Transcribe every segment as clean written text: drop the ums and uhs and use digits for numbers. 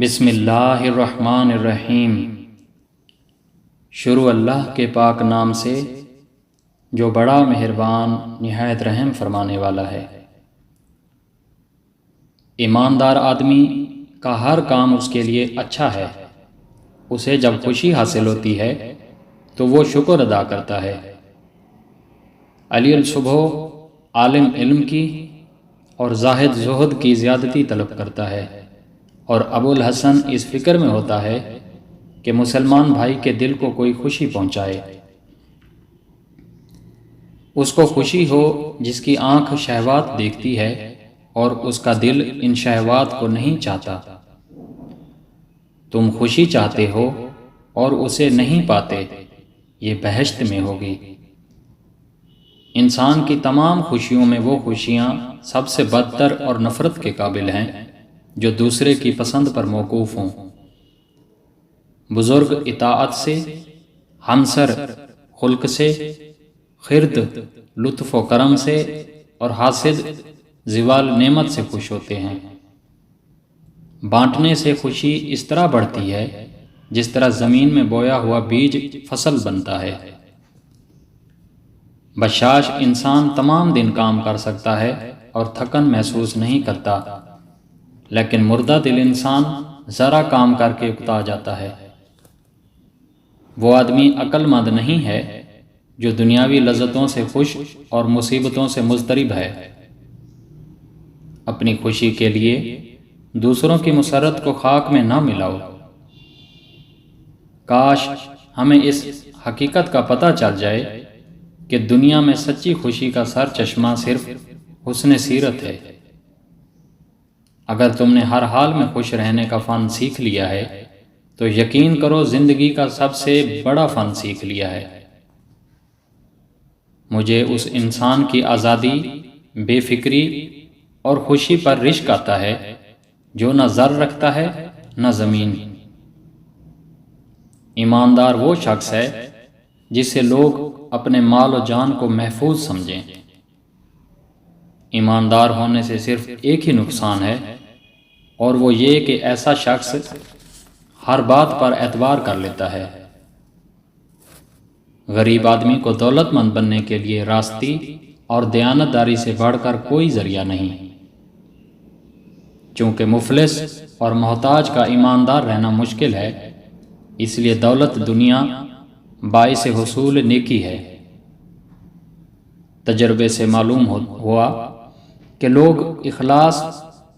بسم اللہ الرحمن الرحیم۔ شروع اللہ کے پاک نام سے جو بڑا مہربان نہایت رحم فرمانے والا ہے۔ ایماندار آدمی کا ہر کام اس کے لیے اچھا ہے۔ اسے جب خوشی حاصل ہوتی ہے تو وہ شکر ادا کرتا ہے۔ علی الصبح عالم علم کی اور زاہد زہد کی زیادتی طلب کرتا ہے، اور ابو الحسن اس فکر میں ہوتا ہے کہ مسلمان بھائی کے دل کو کوئی خوشی پہنچائے۔ اس کو خوشی ہو جس کی آنکھ شہوات دیکھتی ہے اور اس کا دل ان شہوات کو نہیں چاہتا۔ تم خوشی چاہتے ہو اور اسے نہیں پاتے، یہ بہشت میں ہوگی۔ انسان کی تمام خوشیوں میں وہ خوشیاں سب سے بدتر اور نفرت کے قابل ہیں جو دوسرے کی پسند پر موقوف ہوں۔ بزرگ اطاعت سے، ہمسر خلق سے، خرد لطف و کرم سے، اور حاسد زوال نعمت سے خوش ہوتے ہیں۔ بانٹنے سے خوشی اس طرح بڑھتی ہے جس طرح زمین میں بویا ہوا بیج فصل بنتا ہے۔ بشاش انسان تمام دن کام کر سکتا ہے اور تھکن محسوس نہیں کرتا، لیکن مردہ دل انسان ذرا کام کر کے اکتا جاتا ہے۔ وہ آدمی عقل مند نہیں ہے جو دنیاوی لذتوں سے خوش اور مصیبتوں سے مضطرب ہے۔ اپنی خوشی کے لیے دوسروں کی مسرت کو خاک میں نہ ملاؤ۔ کاش ہمیں اس حقیقت کا پتہ چل جائے کہ دنیا میں سچی خوشی کا سر چشمہ صرف حسن سیرت ہے۔ اگر تم نے ہر حال میں خوش رہنے کا فن سیکھ لیا ہے تو یقین کرو زندگی کا سب سے بڑا فن سیکھ لیا ہے۔ مجھے اس انسان کی آزادی، بے فکری اور خوشی پر رشک آتا ہے جو نہ زر رکھتا ہے نہ زمین۔ ایماندار وہ شخص ہے جسے لوگ اپنے مال و جان کو محفوظ سمجھیں۔ ایماندار ہونے سے صرف ایک ہی نقصان ہے، اور وہ یہ کہ ایسا شخص ہر بات پر اعتبار کر لیتا ہے۔ غریب آدمی کو دولت مند بننے کے لیے راستی اور دیانتداری سے بڑھ کر کوئی ذریعہ نہیں۔ چونکہ مفلس اور محتاج کا ایماندار رہنا مشکل ہے، اس لیے دولت دنیا باعث حصول نیکی ہے۔ تجربے سے معلوم ہوا کہ لوگ اخلاص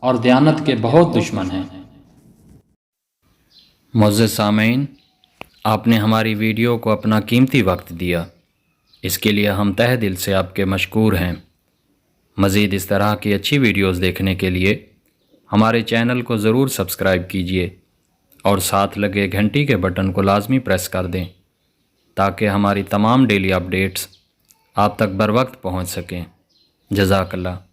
اور دیانت کے بہت دشمن ہیں۔ معزز سامعین، آپ نے ہماری ویڈیو کو اپنا قیمتی وقت دیا، اس کے لیے ہم تہہ دل سے آپ کے مشکور ہیں۔ مزید اس طرح کی اچھی ویڈیوز دیکھنے کے لیے ہمارے چینل کو ضرور سبسکرائب کیجیے اور ساتھ لگے گھنٹی کے بٹن کو لازمی پریس کر دیں تاکہ ہماری تمام ڈیلی اپڈیٹس آپ تک بر وقت پہنچ سکیں۔ جزاک اللہ۔